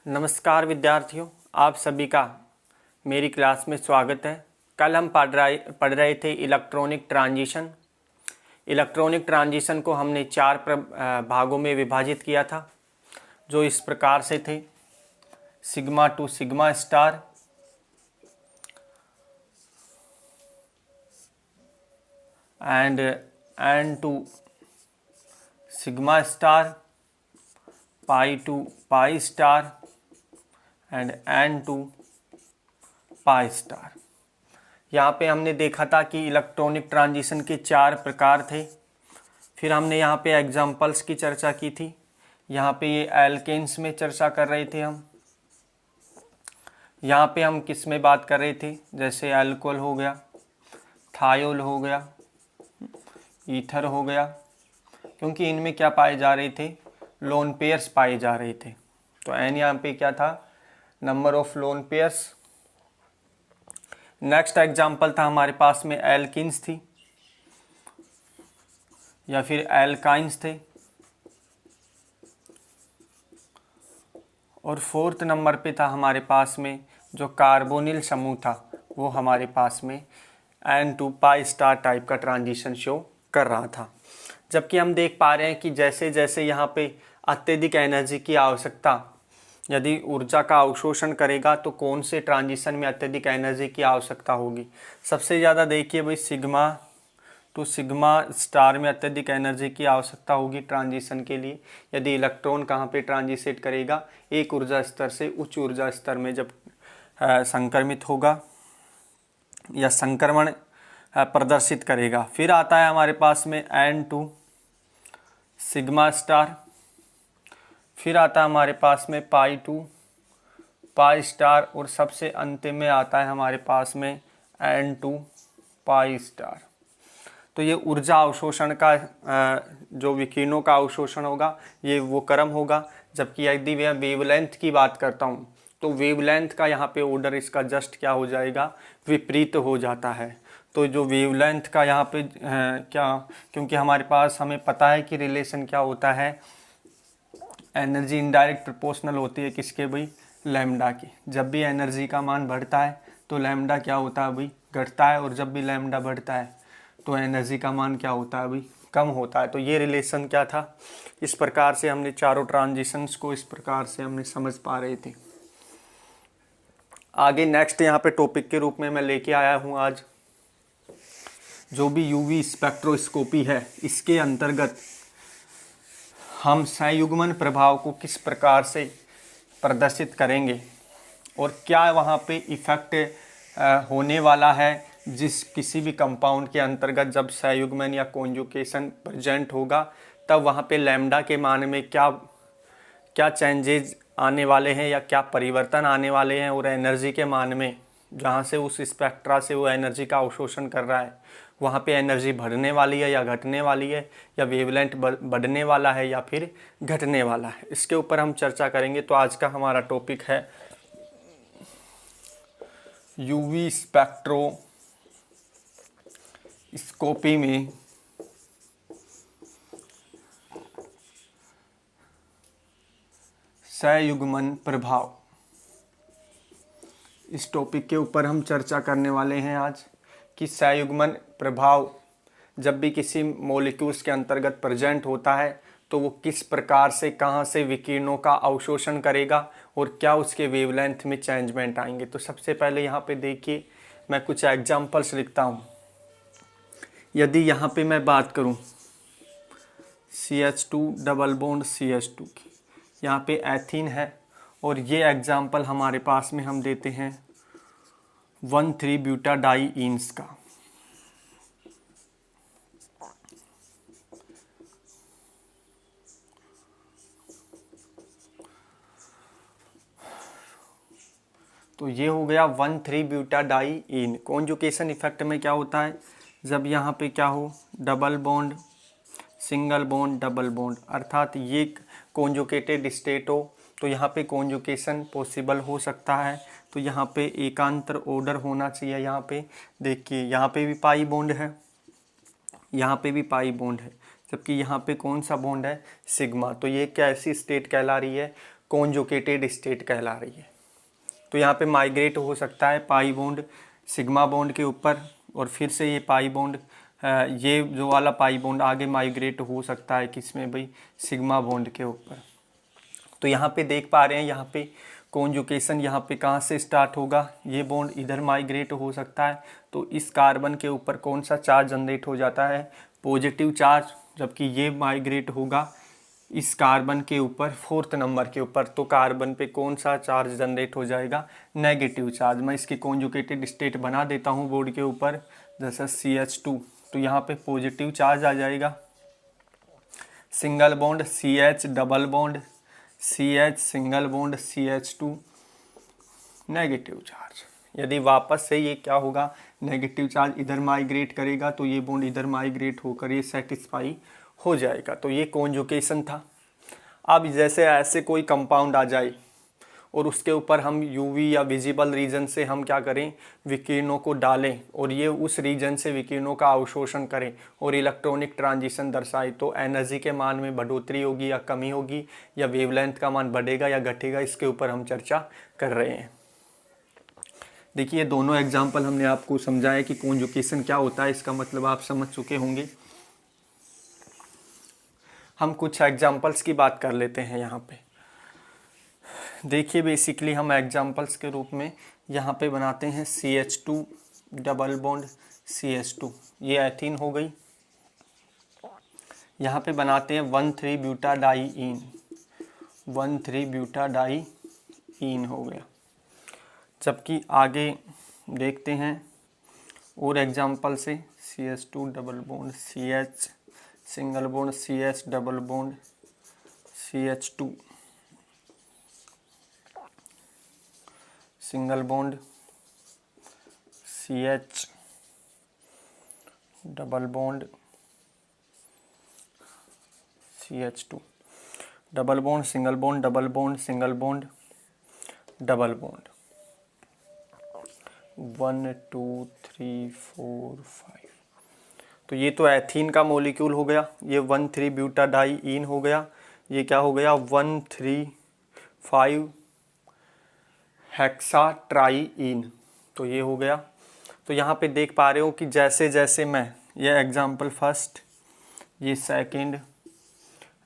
नमस्कार विद्यार्थियों, आप सभी का मेरी क्लास में स्वागत है। कल हम पढ़ रहे थे इलेक्ट्रॉनिक ट्रांजिशन। इलेक्ट्रॉनिक ट्रांजिशन को हमने चार भागों में विभाजित किया था, जो इस प्रकार से थे: sigma to sigma star, and n to sigma star, pi to pi star and n to pi star. यहाँ पे हमने देखा था कि इलेक्ट्रॉनिक ट्रांजिशन के चार प्रकार थे। फिर हमने यहाँ पे एग्जांपल्स की चर्चा की थी। यहाँ पे ये एल्केन्स में चर्चा कर रहे थे हम। यहाँ पे हम किस में बात कर रहे थे, जैसे अल्कोहल हो गया, थायोल हो गया, ईथर हो गया, क्योंकि इनमें क्या पाए जा रहे थे, लोन पेयर्स पाए जा रहे थे। तो एन यहाँ पे क्या था, number of lone pairs. Next example था हमारे पास में एल्किन्स थी या फिर एल्काइंस थे। और फोर्थ नंबर पे था हमारे पास में जो कार्बोनिल समूह था, वो हमारे पास में n to pi star type का ट्रांजिशन शो कर रहा था। जबकि हम देख पा रहे हैं कि जैसे जैसे यहाँ पे अत्यधिक एनर्जी की आवश्यकता, यदि ऊर्जा का अवशोषण करेगा तो कौन से ट्रांजिशन में अत्यधिक एनर्जी की आवश्यकता होगी। सबसे ज़्यादा देखिए भाई, सिग्मा टू सिग्मा स्टार में अत्यधिक एनर्जी की आवश्यकता होगी ट्रांजिशन के लिए। यदि इलेक्ट्रॉन कहाँ पे ट्रांजिसेट करेगा, एक ऊर्जा स्तर से उच्च ऊर्जा स्तर में जब संक्रमित होगा या संक्रमण प्रदर्शित करेगा। फिर आता है हमारे पास में एन टू सिग्मा स्टार। फिर आता है हमारे पास में पाई टू पाई स्टार, और सबसे अंतिम में आता है हमारे पास में एन टू पाई स्टार। तो ये ऊर्जा अवशोषण का जो विकिरणों का अवशोषण होगा, ये वो क्रम होगा। जबकि यदि मैं वेवलेंथ की बात करता हूँ तो वेवलेंथ का यहाँ पे ऑर्डर इसका जस्ट क्या हो जाएगा, विपरीत हो जाता है। तो जो वेवलेंथ का यहाँ पे क्योंकि हमारे पास हमें पता है कि रिलेशन क्या होता है, एनर्जी इनडायरेक्ट प्रोपोर्शनल होती है किसके भाई, लैम्डा की। जब भी एनर्जी का मान बढ़ता है तो लैम्डा क्या होता है भाई, घटता है, और जब भी लैम्डा बढ़ता है तो एनर्जी का मान क्या होता है भाई, कम होता है। तो ये रिलेशन क्या था, इस प्रकार से हमने चारों ट्रांजिशंस को इस प्रकार से हमने समझ पा रहे थे। आगे नेक्स्ट यहाँ पे टॉपिक के रूप में मैं लेके आया हूँ आज, जो भी यूवी स्पेक्ट्रोस्कोपी है, इसके अंतर्गत हम संयुग्मन प्रभाव को किस प्रकार से प्रदर्शित करेंगे और क्या वहाँ पे इफ़ेक्ट होने वाला है जिस किसी भी कंपाउंड के अंतर्गत जब संयुग्मन या कॉन्जुगेशन प्रेजेंट होगा, तब वहाँ पे लैम्डा के मान में क्या क्या चेंजेस आने वाले हैं या क्या परिवर्तन आने वाले हैं, और एनर्जी के मान में जहाँ से उस स्पेक्ट्रा से वो एनर्जी का अवशोषण कर रहा है, वहाँ पे एनर्जी बढ़ने वाली है या घटने वाली है, या वेवलेंथ बढ़ने वाला है या फिर घटने वाला है। इसके ऊपर हम चर्चा करेंगे। तो आज का हमारा टॉपिक है यूवी स्पेक्ट्रोस्कोपी में संयुग्मन प्रभाव। इस टॉपिक के ऊपर हम चर्चा करने वाले हैं आज कि संयुग्मन प्रभाव जब भी किसी मॉलिक्यूल्स के अंतर्गत प्रेजेंट होता है तो वो किस प्रकार से, कहाँ से विकिरणों का अवशोषण करेगा और क्या उसके वेवलेंथ में चेंजमेंट आएंगे। तो सबसे पहले यहाँ पे देखिए, मैं कुछ एग्जांपल्स लिखता हूँ। यदि यहाँ पे मैं बात करूँ CH2 डबल बॉन्ड CH2 की, यहाँ पे एथीन है, और ये एग्जाम्पल हमारे पास में हम देते हैं 1,3-ब्यूटाडाइईन्स का। तो ये हो गया 1,3-ब्यूटाडाइईन। कॉन्जुगेशन इफेक्ट में क्या होता है, जब यहाँ पे क्या हो, double bond single bond double bond, अर्थात ये कॉन्जुगेटेड स्टेट हो तो यहाँ पे कॉन्जुगेशन पॉसिबल हो सकता है। तो यहाँ पे एकांतर ऑर्डर होना चाहिए। यहाँ पे देखिए, यहाँ पे भी पाई बॉन्ड है, यहाँ पे भी पाई बॉन्ड है, जबकि यहाँ पे कौन सा बॉन्ड है, सिग्मा। तो ये कैसी स्टेट कहला रही है, कॉन्जुगेटेड स्टेट कहला रही है। तो यहाँ पे माइग्रेट हो सकता है पाई बॉन्ड सिग्मा बॉन्ड के ऊपर, और फिर से ये पाई बॉन्ड ये जो वाला पाई बॉन्ड आगे माइग्रेट हो सकता है किसमें भाई, सिग्मा बॉन्ड के ऊपर। तो यहाँ पे देख पा रहे हैं, यहाँ पे कॉन्जुगेशन यहाँ पे कहाँ से स्टार्ट होगा, ये बॉन्ड इधर माइग्रेट हो सकता है। तो इस कार्बन के ऊपर कौन सा चार्ज जनरेट हो जाता है, पॉजिटिव चार्ज, जबकि ये माइग्रेट होगा इस कार्बन के ऊपर 4th नंबर के ऊपर। तो कार्बन पे कौन सा चार्ज जनरेट हो जाएगा, नेगेटिव चार्ज। मैं इसकी कॉन्जुगेटेड स्टेट बना देता हूँ बोर्ड के ऊपर, जैसा CH2, तो यहाँ पे पॉजिटिव चार्ज आ जाएगा, single bond CH double bond CH single bond CH2 negative charge. यदि वापस से ये क्या होगा, नेगेटिव चार्ज इधर माइग्रेट करेगा तो ये बॉन्ड इधर माइग्रेट होकर ये सेटिस्फाई हो जाएगा। तो ये कॉन्जुगेशन था। अब जैसे ऐसे कोई कंपाउंड आ जाए और उसके ऊपर हम यूवी या विजिबल रीजन से हम क्या करें, विकिरणों को डालें और ये उस रीजन से विकिरणों का अवशोषण करें और इलेक्ट्रॉनिक ट्रांजिशन दर्शाए, तो एनर्जी के मान में बढ़ोतरी होगी या कमी होगी, या वेवलेंथ का मान बढ़ेगा या घटेगा, इसके ऊपर हम चर्चा कर रहे हैं। देखिए दोनों एग्जाम्पल हमने आपको समझाया कि कॉन्जुगेशन क्या होता है, इसका मतलब आप समझ चुके होंगे। हम कुछ एग्जाम्पल्स की बात कर लेते हैं यहाँ पे। देखिए बेसिकली हम एग्जाम्पल्स के रूप में यहाँ पे बनाते हैं CH2 डबल बॉन्ड CH2, ये एथीन हो गई। यहाँ पे बनाते हैं 1,3-ब्यूटाडाईईन, 1,3-ब्यूटाडाईईन हो गया। जबकि आगे देखते हैं और एग्जाम्पल से, CH2 double bond CH single bond CH double bond CH2 single bond CH double bond CH2 double bond single bond double bond single bond double bond 1 2 3 4 5। तो ये तो एथीन का मॉलिक्यूल हो गया, ये 1,3-ब्यूटाडाईईन हो गया, ये क्या हो गया 1,3,5 हेक्साट्राईईन, तो ये हो गया। तो यहाँ पे देख पा रहे हो कि जैसे जैसे मैं ये एग्जाम्पल फर्स्ट, ये सेकंड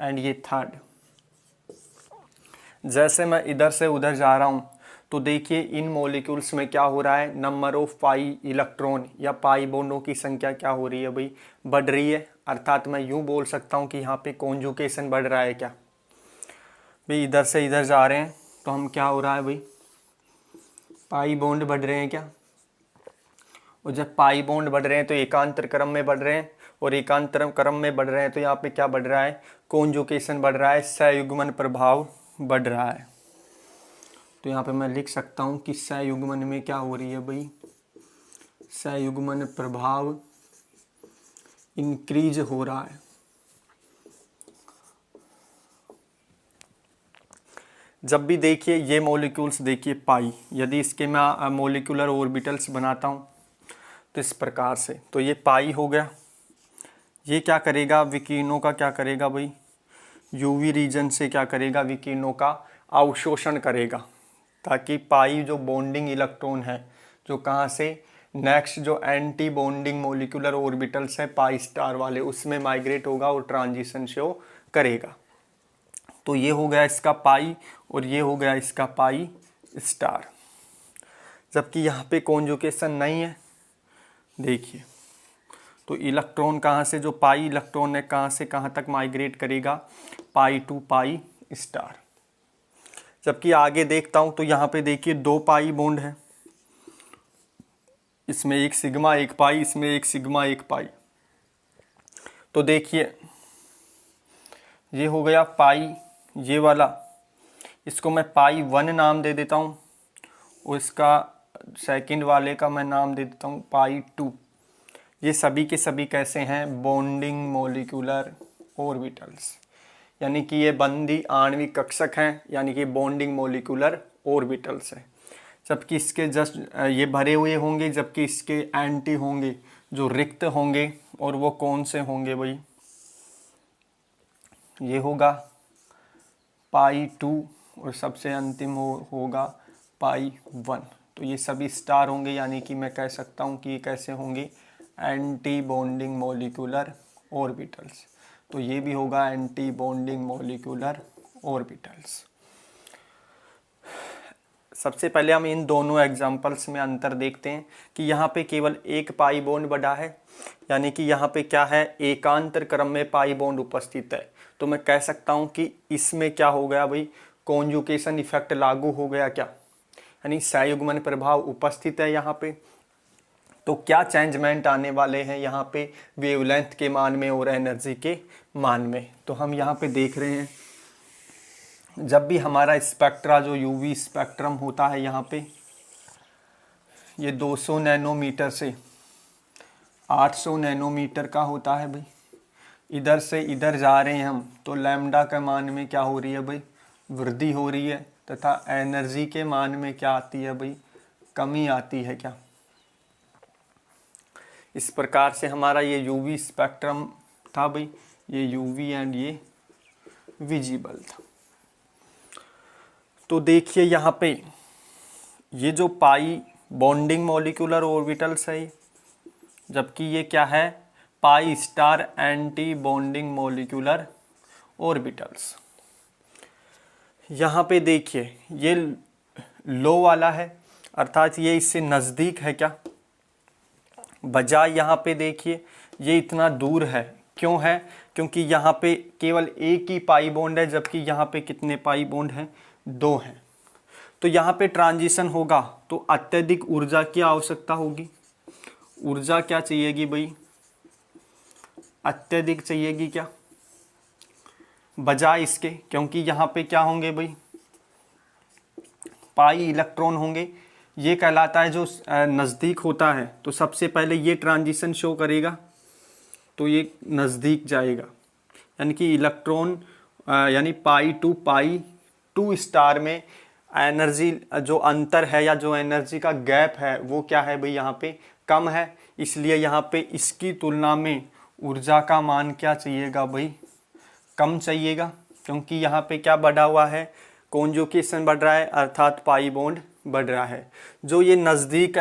एंड ये थर्ड, जैसे मैं इधर से उधर जा रहा हूँ तो देखिए इन मॉलिक्यूल्स में क्या हो रहा है, नंबर ऑफ पाई इलेक्ट्रॉन या पाई बॉन्डों की संख्या क्या हो रही है भाई, बढ़ रही है। अर्थात मैं यूँ बोल सकता हूँ कि यहाँ पे कॉन्जुगेशन बढ़ रहा है। क्या भाई, इधर से इधर जा रहे हैं तो हम क्या हो रहा है भाई, पाई बॉन्ड बढ़ रहे हैं क्या। और जब पाई बॉन्ड बढ़ रहे हैं तो एकांतर क्रम में बढ़ रहे हैं, और एकांतर क्रम में बढ़ रहे हैं तो यहाँ पे क्या बढ़ रहा है, कॉन्जुगेशन बढ़ रहा है, सहयुग्मन प्रभाव बढ़ रहा है। तो यहाँ पे मैं लिख सकता हूँ कि सहयुग्मन में क्या हो रही है भाई, सहयुग्मन प्रभाव इंक्रीज हो रहा है। जब भी देखिए ये मॉलिक्यूल्स देखिए पाई, यदि इसके मैं मॉलिक्यूलर ऑर्बिटल्स बनाता हूँ तो इस प्रकार से, तो ये पाई हो गया। ये क्या करेगा, विकिरणों का क्या करेगा भाई, यूवी रीजन से क्या करेगा, विकिरणों का अवशोषण करेगा, ताकि पाई जो बॉन्डिंग इलेक्ट्रॉन है जो कहाँ से, नेक्स्ट जो एंटी बॉन्डिंग मॉलिक्यूलर ऑर्बिटल्स है पाई स्टार वाले, उसमें माइग्रेट होगा और ट्रांजिशन शो करेगा। तो ये हो गया इसका पाई और ये हो गया इसका पाई स्टार। जबकि यहाँ पे कॉन्जुगेशन नहीं है, देखिए तो इलेक्ट्रॉन कहाँ से, जो पाई इलेक्ट्रॉन है कहाँ से कहाँ तक माइग्रेट करेगा, पाई टू पाई स्टार। जबकि आगे देखता हूँ तो यहाँ पे देखिए 2 पाई बॉन्ड है, इसमें एक सिग्मा एक पाई, इसमें एक सिग्मा एक पाई। तो देखिए ये हो गया पाई, ये वाला, इसको मैं पाई 1 नाम दे देता हूँ और इसका सेकंड वाले का मैं नाम दे देता हूँ पाई 2। ये सभी के सभी कैसे हैं, बॉन्डिंग मॉलिक्यूलर ऑर्बिटल्स, यानी कि ये बंदी आणविक कक्षक हैं, यानी कि बॉन्डिंग मॉलिक्यूलर ऑर्बिटल्स है। जबकि इसके जस्ट ये भरे हुए होंगे, जबकि इसके एंटी होंगे जो रिक्त होंगे, और वो कौन से होंगे भाई, ये होगा पाई 2 और सबसे अंतिम होगा पाई 1। तो ये सभी स्टार होंगे, यानी कि मैं कह सकता हूँ कि ये कैसे होंगे, एंटी बॉन्डिंग मॉलिक्यूलर ऑर्बिटल्स। तो ये भी होगा एंटी बॉन्डिंग मॉलिक्यूलर ऑर्बिटल्स। सबसे पहले हम इन दोनों एग्जाम्पल्स में अंतर देखते हैं कि यहाँ पे केवल एक पाई बॉन्ड बना है, यानी कि यहाँ पे क्या है, एकांतर क्रम में पाई बॉन्ड उपस्थित है। तो मैं कह सकता हूँ कि इसमें क्या हो गया भाई, कॉन्जुगेशन इफेक्ट लागू हो गया क्या, यानी सहयुग्मन प्रभाव उपस्थित है यहाँ पे। तो क्या चेंजमेंट आने वाले हैं यहाँ पे वेवलेंथ के मान में और एनर्जी के मान में। तो हम यहाँ पे देख रहे हैं, जब भी हमारा स्पेक्ट्रा जो यूवी स्पेक्ट्रम होता है यहाँ पे, ये 200 नैनोमीटर से 800 नैनोमीटर का होता है भाई। इधर से इधर जा रहे हैं हम, तो लैम्डा के मान में क्या हो रही है भाई, वृद्धि हो रही है, तथा एनर्जी के मान में क्या आती है भाई, कमी आती है क्या। इस प्रकार से हमारा ये यूवी स्पेक्ट्रम था भाई, ये यूवी एंड ये विजिबल था। तो देखिए यहाँ पे ये जो पाई बॉन्डिंग मॉलिक्यूलर ऑर्बिटल्स है, जबकि ये क्या है, pi star anti bonding molecular orbitals. यहाँ पे देखिए ये लो वाला है, अर्थात ये इससे नज़दीक है क्या, बजाय यहाँ पे देखिए ये इतना दूर है। क्यों है, क्योंकि यहाँ पे केवल एक ही पाई बॉन्ड है, जबकि यहाँ पे कितने पाई बॉन्ड हैं, 2 हैं। तो यहाँ पे ट्रांजिशन होगा तो अत्यधिक ऊर्जा की आवश्यकता होगी। ऊर्जा क्या चाहिएगी भाई, अत्यधिक चाहिएगी क्या, बजाय इसके, क्योंकि यहाँ पे क्या होंगे भाई, पाई इलेक्ट्रॉन होंगे। ये कहलाता है जो नज़दीक होता है, तो सबसे पहले ये ट्रांजिशन शो करेगा, तो ये नज़दीक जाएगा, यानी कि इलेक्ट्रॉन यानी पाई टू स्टार में एनर्जी जो अंतर है या जो एनर्जी का गैप है वो क्या है भाई, यहाँ पे कम है। इसलिए यहाँ पे इसकी तुलना में ऊर्जा का मान क्या चाहिएगा भाई, कम चाहिएगा, क्योंकि यहाँ पे क्या बढ़ा हुआ है, कॉन्जुगेशन बढ़ रहा है, अर्थात पाई बॉन्ड बढ़ रहा है। जो ये नज़दीक